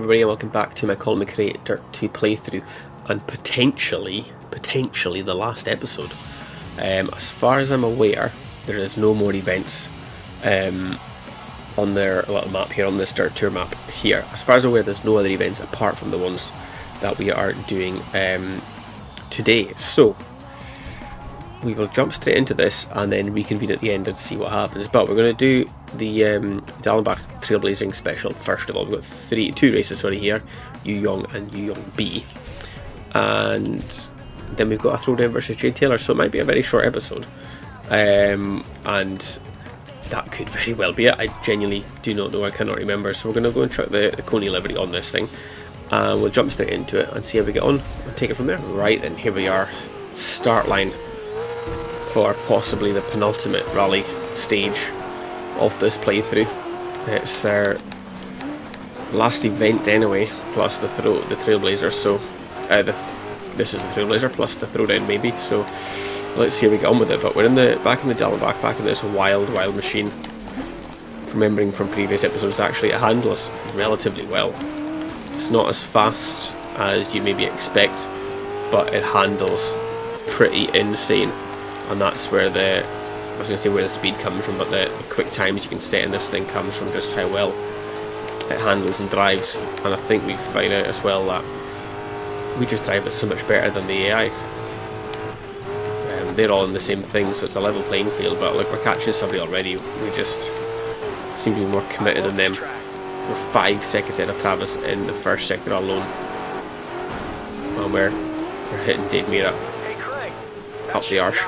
everybody, and welcome back to my Call Me Creator 2 playthrough, and potentially the last episode. As far as I'm aware, there is no more events on their little map here, on this Dirt Tour map here. As far as I'm aware, there's no other events apart from the ones that we are doing today. So we will jump straight into this and then reconvene at the end and see what happens. But we're going to do the Dallenbach Trailblazing Special first of all. We've got two races here, Yu Yong and Yu Yong B, and then we've got a throwdown versus Jay Taylor, so it might be a very short episode, and that could very well be it. I genuinely do not know, I cannot remember, so we're going to go and try the Coney Liberty on this thing, and we'll jump straight into it and see how we get on and take it from there. Right then, here we are, start line for possibly the penultimate rally stage of this playthrough. It's their last event anyway, plus the Trailblazer, so this is the Trailblazer plus the throwdown maybe, so let's see how we get on with it. But we're back in the Dallenbach, back in this wild machine. Remembering from previous episodes, actually it handles relatively well. It's not as fast as you maybe expect, but it handles pretty insane. And that's where where the speed comes from, but the quick times you can set in this thing comes from just how well it handles and drives. And I think we find out as well that we just drive it so much better than the AI. They're all in the same thing, so it's a level playing field, but like, we're catching somebody already. We just seem to be more committed than them. We're 5 seconds ahead of Travis in the first sector alone, and we're hitting Dave Mira up the arse.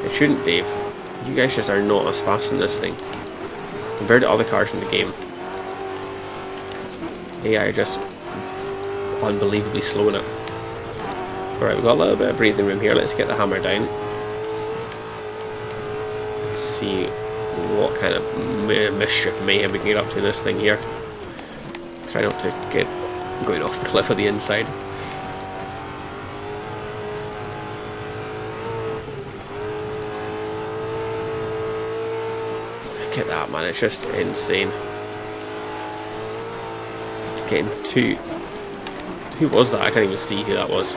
It shouldn't, Dave. You guys just are not as fast in this thing compared to other cars in the game. AI are just unbelievably slow in it. Alright, we've got a little bit of breathing room here. Let's get the hammer down. Let's see what kind of mischief mayhem we can get up to in this thing here. Try not to get going off the cliff of the inside. Look at that, man, it's just insane. Getting two. Who was that? I can't even see who that was.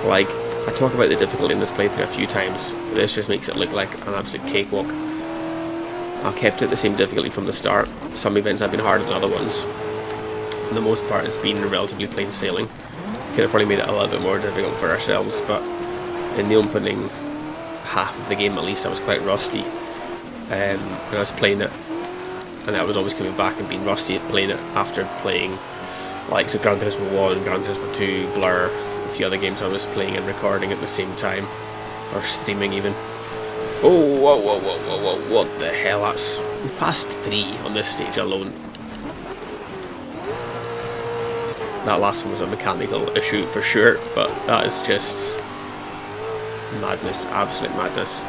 Like, I talk about the difficulty in this playthrough a few times. This just makes it look like an absolute cakewalk. I've kept it the same difficulty from the start. Some events have been harder than other ones. For the most part, it's been relatively plain sailing. Could have probably made it a little bit more difficult for ourselves, but in the opening half of the game at least, I was quite rusty. When I was playing it, and I was always coming back and being rusty at playing it after playing like Gran Turismo 1, Gran Turismo 2, Blur, a few other games I was playing and recording at the same time, or streaming even. Oh, whoa, what the hell, we've passed 3 on this stage alone. That last one was a mechanical issue for sure, but that is just madness, absolute madness.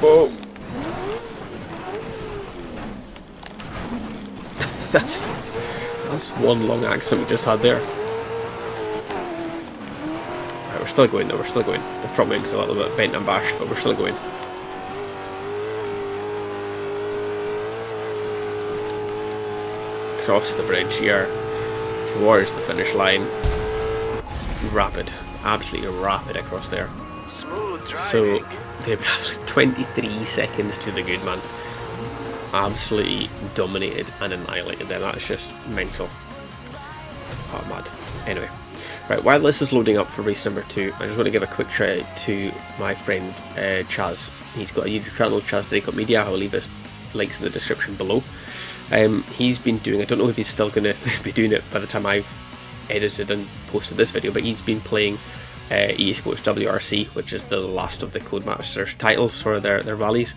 Whoa. That's one long accident we just had there. Right, we're still going though, we're still going. The front wing's a little bit bent and bashed, but we're still going. Cross the bridge here towards the finish line. Rapid, absolutely rapid across there. So they have 23 seconds to the good man. Absolutely dominated and annihilated them. That's just mental. Oh, mad. Anyway, right, while this is loading up for race number 2, I just want to give a quick shout out to my friend Chaz. He's got a YouTube channel, Chaz Daiki Media. I will leave his links in the description below. He's been doing, I don't know if he's still going to be doing it by the time I've edited and posted this video, but he's been playing EA Sports WRC, which is the last of the Codemasters titles for their rallies,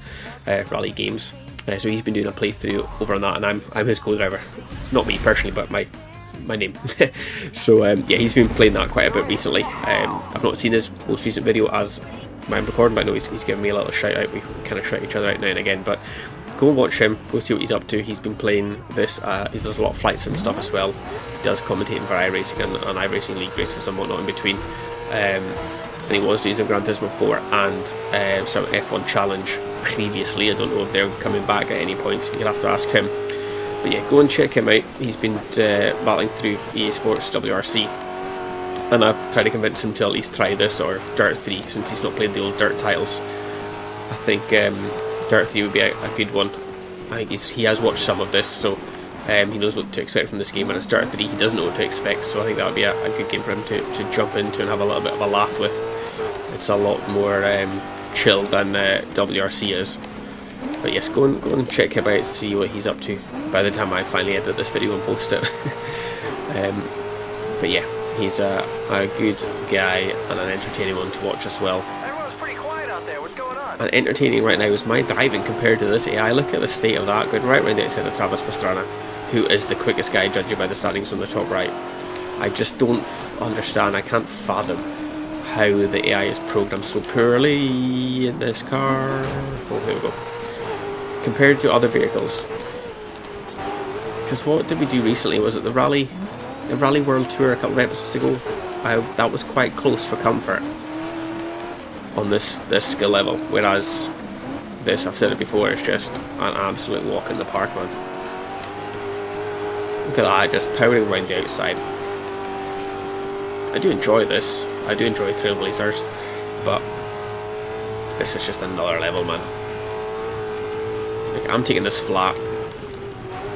rally games. So he's been doing a playthrough over on that, and I'm his co-driver. Not me personally, but my name. So yeah, he's been playing that quite a bit recently. I've not seen his most recent video as I'm recording, but I know he's giving me a little shout out. We kind of shout each other out now and again, but go and watch him, go see what he's up to. He's been playing this, he does a lot of flights and stuff as well. He does commentating for iRacing and iRacing League races and whatnot in between. and he was using Gran Turismo 4 and some F1 Challenge previously. I don't know if they're coming back at any point, you'll have to ask him. But yeah, go and check him out. He's been battling through EA Sports WRC, and I've tried to convince him to at least try this or DiRT 3, since he's not played the old DiRT titles. I think DiRT 3 would be a good one. I think he has watched some of this, so he knows what to expect from this game, and it's DiRT 3 he doesn't know what to expect, so I think that would be a good game for him to jump into and have a little bit of a laugh with. It's a lot more chill than WRC is. But yes, go and check him out, see what he's up to by the time I finally edit this video and post it. But yeah, he's a good guy and an entertaining one to watch as well. Everyone's pretty quiet out there. What's going on? And entertaining right now is my driving compared to this AI. Look at the state of that, going right round the outside of Travis Pastrana, who is the quickest guy judging by the standings on the top right. I just don't understand, I can't fathom how the AI is programmed so poorly in this car. Oh, here we go. Compared to other vehicles. Because what did we do recently? Was it the Rally World Tour a couple of episodes ago? That was quite close for comfort on this skill level, whereas this, I've said it before, is just an absolute walk in the park, man. Look at that, just powering around the outside. I do enjoy this. I do enjoy Trailblazers, but this is just another level, man. Like, I'm taking this flat.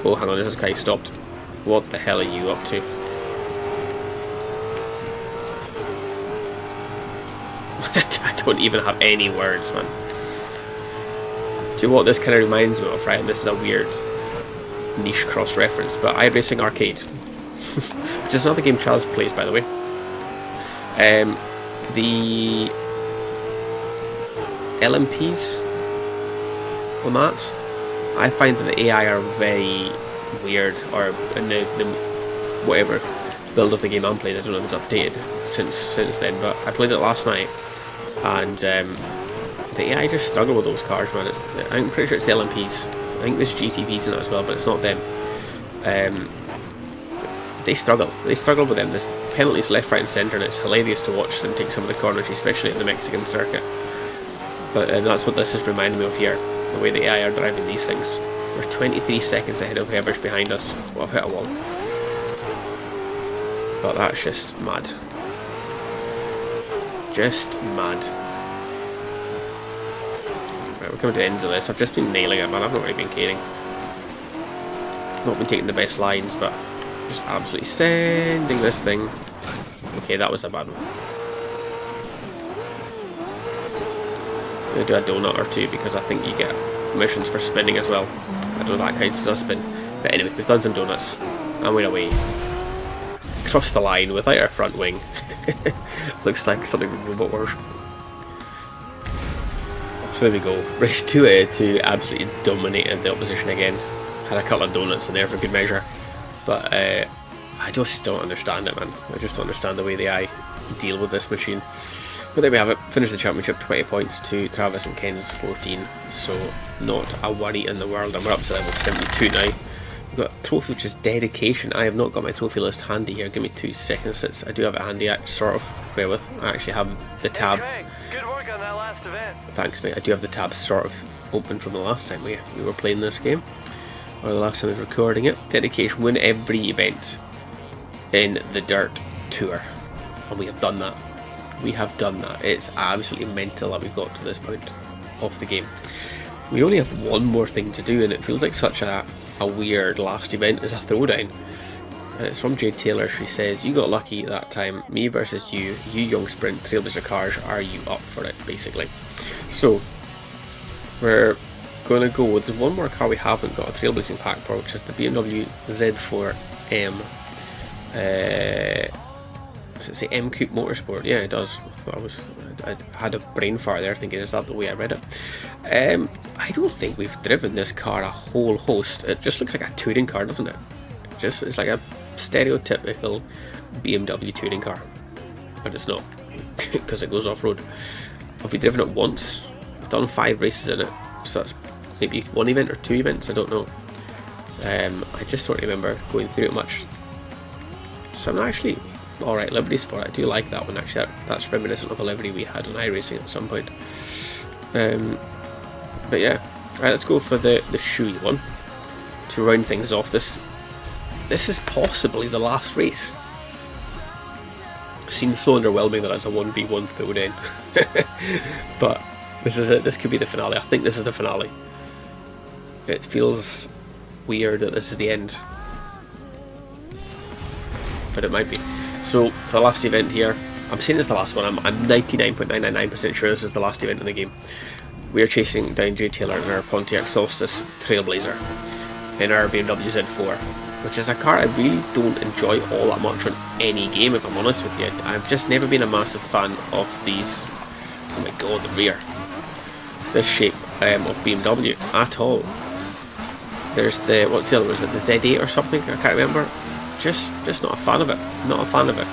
Oh, hang on, this guy stopped. What the hell are you up to? I don't even have any words, man. Do you know what this kind of reminds me of, right? And this is a weird niche cross reference, but iRacing Arcade, which is another game Chaz plays, by the way. The LMPs on that, I find that the AI are very weird, or in the whatever build of the game I'm playing, I don't know if it's updated since then, but I played it last night, and the AI just struggle with those cars, man. I'm pretty sure it's the LMPs. I think there's GTPs in it as well, but it's not them. They struggle with them. There's penalties left, right and centre, and it's hilarious to watch them take some of the corners, especially at the Mexican circuit. But that's what this is reminding me of here, the way the AI are driving these things. We're 23 seconds ahead of whoever's behind us. Well, I've hit a wall. But that's just mad. Just mad. Right, we're coming to the ends of this. I've just been nailing it, man. I've not really been caring. Not been taking the best lines, but just absolutely sending this thing. Okay, that was a bad one. I'm going to do a donut or two because I think you get missions for spinning as well. I don't know if that counts as a spin. But anyway, we've done some donuts. And we're away. Cross the line without our front wing. Looks like something from Robot Wars. So there we go. Race 2 out of 2, absolutely dominated the opposition again. Had a couple of donuts in there for good measure. But I just don't understand it, man. I just don't understand the way the AI deal with this machine. But there we have it. Finished the championship, 20 points to Travis and Ken's 14. So not a worry in the world. And we're up to level 72 now. We've got a trophy which is dedication. I have not got my trophy list handy here. Give me 2 seconds. I do have it handy, sort of. Bear with. I actually have the tab. Good work on that last event. Thanks, mate. I do have the tab sort of open from the last time we were playing this game. Or the last time I was recording it. Dedication, win every event in the DiRT Tour. And we have done that. We have done that. It's absolutely mental that we've got to this point of the game. We only have one more thing to do, and it feels like such a weird last event as a throwdown. And it's from Jade Taylor. She says, "You got lucky that time. Me versus you. You young sprint Trailblazer cars. Are you up for it?" Basically. So we're going to go with one more car we haven't got a Trailblazing pack for, which is the BMW Z4M. Does it say M Coupe Motorsport? Yeah, it does. I had a brain fart there thinking, is that the way I read it? I don't think we've driven this car a whole host. It just looks like a touring car, doesn't it? It's like a stereotypical BMW touring car. But it's not, because it goes off-road. Have we driven it once? We've done 5 races in it, so that's maybe 1 event or 2 events, I don't know. I just don't remember going through it much. So I'm actually Alright, Liberty's for it. I do like that one actually. That's reminiscent of a Liberty we had in iRacing at some point. But yeah. Alright, let's go for the shoey one. To round things off. This is possibly the last race. It seems so underwhelming that it's a 1v1 thrown in. But this is it. This could be the finale. I think this is the finale. It feels weird that this is the end. But it might be. So, for the last event here, I'm saying it's the last one, I'm 99.999% sure this is the last event in the game. We are chasing down Jay Taylor in our Pontiac Solstice Trailblazer in our BMW Z4, which is a car I really don't enjoy all that much on any game, if I'm honest with you. I've just never been a massive fan of these, oh my god, the rear, this shape of BMW at all. There's the, what's the other one, is it the Z8 or something, I can't remember. Just not a fan of it. Not a fan of it.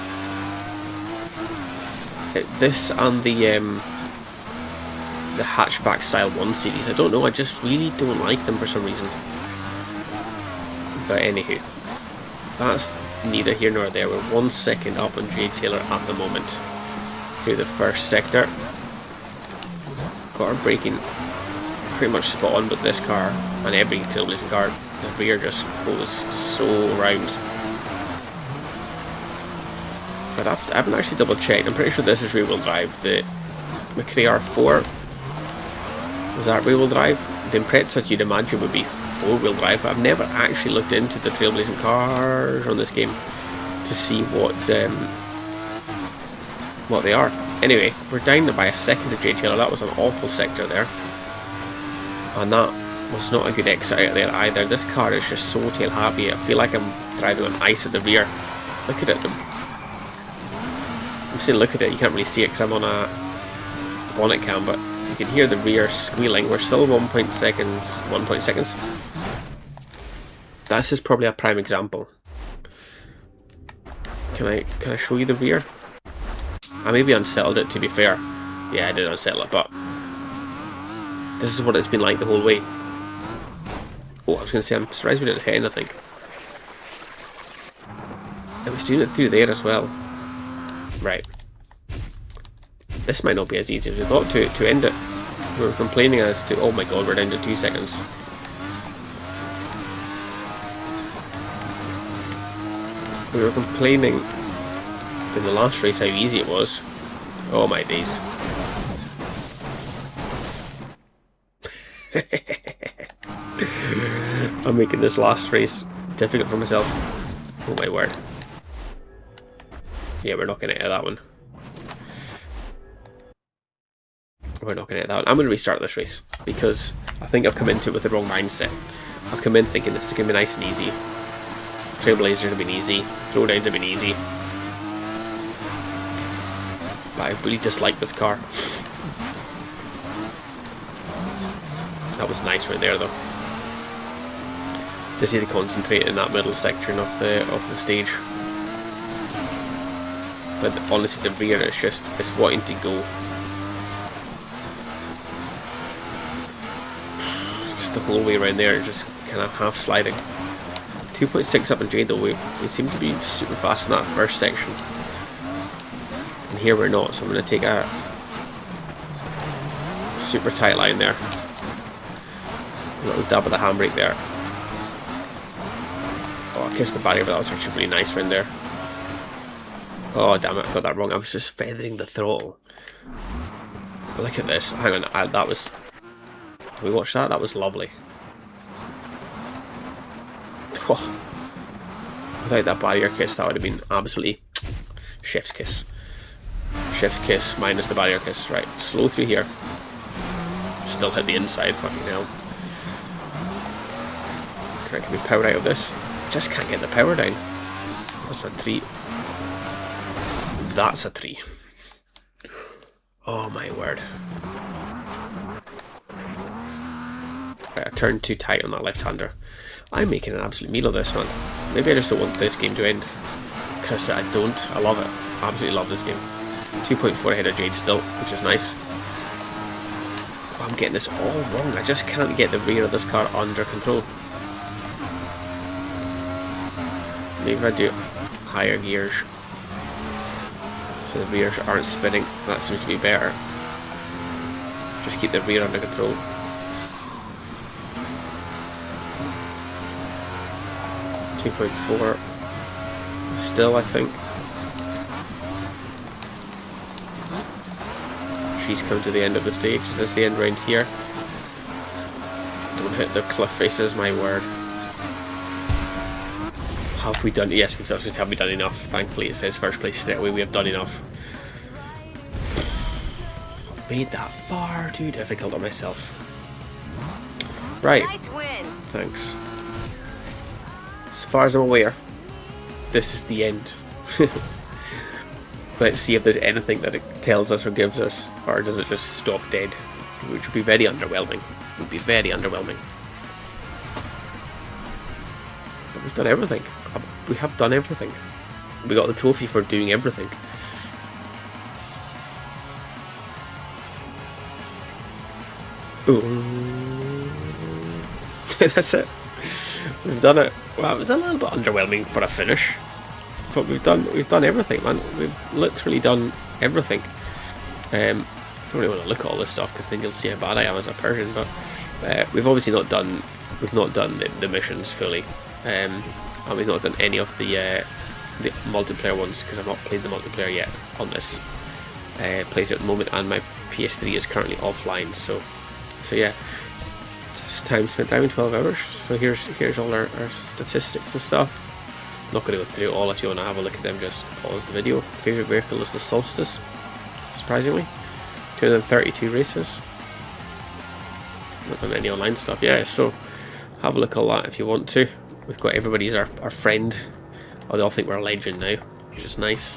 This and the hatchback style 1 series, I don't know, I just really don't like them for some reason. But anywho, that's neither here nor there. We're 1 second up on Jay Taylor at the moment through the first sector. Got our braking pretty much spot on with this car and every Trailblazing car. The rear just goes so round. But I haven't actually double checked. I'm pretty sure this is rear wheel drive. The McRae R4, was that rear wheel drive? The Imprezas you'd imagine would be 4-wheel drive, but I've never actually looked into the Trailblazing cars on this game to see what they are. Anyway, we're down by a second to Jay Taylor. That was an awful sector there, and that was not a good exit out there either. This car is just so tail happy. I feel like I'm driving on ice at the rear. Look at it. I'm saying look at it, you can't really see it because I'm on a bonnet cam, but you can hear the rear squealing. We're still 1 seconds. This is probably a prime example. Can I show you the rear? I maybe unsettled it, to be fair. Yeah, I did unsettle it, but this is what it's been like the whole way. Oh, I was going to say, I'm surprised we didn't hit anything. It was doing it through there as well. Right. This might not be as easy as we thought to end it. We were complaining as to, oh my god, we're down to 2 seconds. We were complaining in the last race how easy it was. Oh my days. I'm making this last race difficult for myself. Oh my word. Yeah, we're not going to hit that one. We're not going to hit that one. I'm going to restart this race because I think I've come into it with the wrong mindset. I've come in thinking this is going to be nice and easy. Trailblazers have been easy. Throwdowns have been easy. But I really dislike this car. That was nice right there though. Just need to concentrate in that middle section of the stage. But honestly, the rear is just, it's wanting to go. Just the whole way around there, just kind of half sliding. 2.6 up in Jade though, we seem to be super fast in that first section. And here we're not, so I'm going to take a super tight line there. A little dab of the handbrake there. Oh, I kissed the barrier, but that was actually really nice around there. Oh damn it, I got that wrong. I was just feathering the throttle. But look at this. Hang on, that was... Did we watch that? That was lovely. Oh. Without that barrier kiss, that would have been absolutely chef's kiss. Chef's kiss minus the barrier kiss. Right, slow through here. Still hit the inside, fucking hell. Can I get me power out of this? Just can't get the power down. That's a 3. That's a 3. Oh my word. Right, I turned too tight on that left-hander. I'm making an absolute meal of this, man. Maybe I just don't want this game to end. Because I don't. I love it. I absolutely love this game. 2.4 ahead of Jade still, which is nice. Oh, I'm getting this all wrong. I just can't get the rear of this car under control. Maybe if I do higher gears. so the rears aren't spinning. That seems to be better. Just keep the rear under control. .4 still, I think. She's come to the end of the stage. Is this the end round here? Don't hit the cliff faces, my word. Have we done? Yes, we've actually have we done enough? Thankfully, it says first place straight away. We have done enough. Made that far too difficult on myself. Right. Nice win. Thanks. As far as I'm aware, this is the end. Let's see if there's anything that it tells us or gives us, or does it just stop dead? Which would be very underwhelming. Would be very underwhelming. But we've done everything. We have done everything. We got the trophy for doing everything. Ooh. That's it. We've done it. Well, it was a little bit underwhelming for a finish, but we've done everything, man. We've literally done everything. I don't really want to look at all this stuff because then you'll see how bad I am as a person. But we've obviously not done the missions fully, and we've not done any of the multiplayer ones because I've not played the multiplayer yet on this playthrough at the moment, and my PS3 is currently offline. So yeah. Time spent driving 12 hours. So here's all our statistics and stuff. I'm not going to go through it all. If you want to have a look at them, just pause the video. Favourite vehicle is the Solstice, surprisingly. 232 races. Not done any online stuff. Yeah, so have a look at all that if you want to. We've got everybody's our friend. Oh, they all think we're a legend now, which is nice.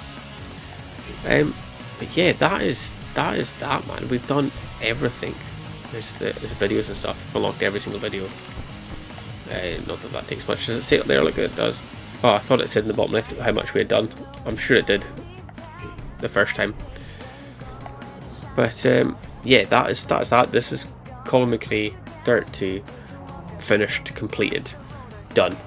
But yeah, that is that, man. We've done everything. There's videos and stuff. I've unlocked every single video. Not that takes much. Does it say it there like it does? Oh, I thought it said in the bottom left how much we had done. I'm sure it did the first time. But yeah, that is that. This is Colin McRae Dirt 2 finished, completed, done.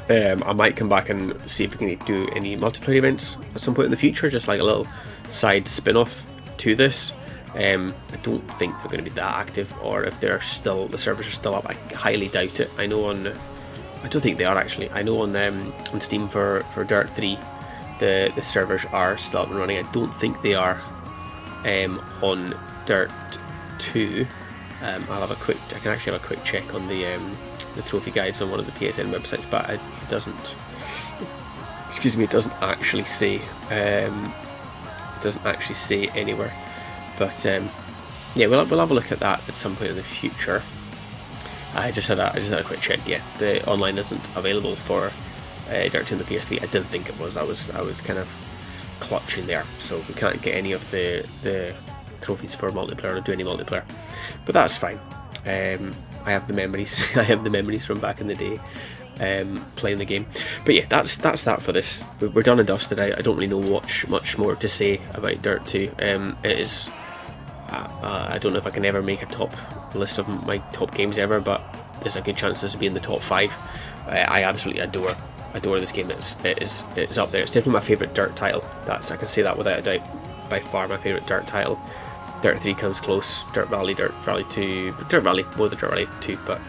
I might come back and see if we can do any multiplayer events at some point in the future, just like a little side spin-off to this. I don't think they're going to be that active, or if they're still, the servers are still up, I highly doubt it. I know on, I don't think they are actually. I know on Steam for Dirt 3, the servers are still up and running. I don't think they are on Dirt 2. I can actually have a quick check on the trophy guides on one of the PSN websites, but it doesn't. Excuse me, it doesn't actually say. It doesn't actually say anywhere. But yeah, we'll have a look at that at some point in the future. I just had a quick check. Yeah, the online isn't available for Dirt 2 on the PS3. I didn't think it was. I was kind of clutching there, so we can't get any of the trophies for multiplayer or do any multiplayer. But that's fine. I have the memories. I have the memories from back in the day. Playing the game. But yeah, that's that for this. We're done and dusted. I don't really know much more to say about Dirt 2. It is. I don't know if I can ever make a top list of my top games ever, but there's a good chance this will be in the top 5. I absolutely adore this game. It's up there. It's definitely my favourite Dirt title. I can say that without a doubt. By far my favourite Dirt title. Dirt 3 comes close. Dirt Rally 2, Dirt Rally, more than Dirt Rally 2, but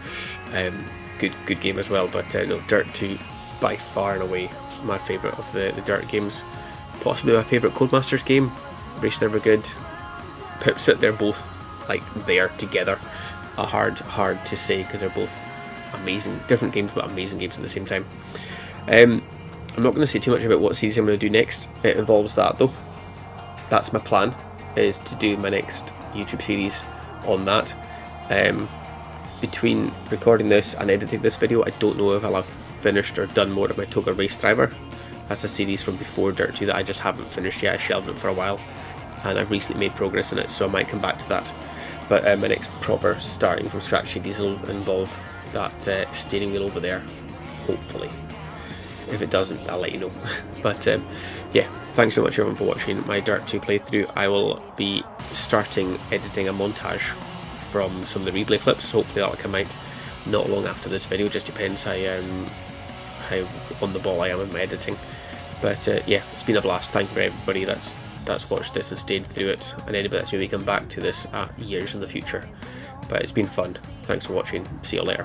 good game as well. But no, Dirt 2 by far and away my favourite of the Dirt games. Possibly my favourite Codemasters game. Race Never Good. Pips it. They're both like there together. Hard to say because they're both amazing, different games, but amazing games at the same time. I'm not going to say too much about what series I'm going to do next. It involves that though. That's my plan, is to do my next YouTube series on that. Between recording this and editing this video, I don't know if I'll have finished or done more of my Toga Race Driver. That's a series from before Dirt 2 that I just haven't finished yet. I shelved it for a while and I've recently made progress in it, so I might come back to that. But my next proper starting from scratch series will involve that steering wheel over there, hopefully. If it doesn't, I'll let you know. But yeah, thanks so much everyone for watching my Dirt 2 playthrough. I will be starting editing a montage from some of the replay clips. Hopefully that'll come out not long after this video. Just depends how on the ball I am with my editing. But yeah, it's been a blast. Thank you for everybody that's that's watched this and stayed through it, and anybody that's maybe come back to this years in the future. But it's been fun. Thanks for watching. See you later.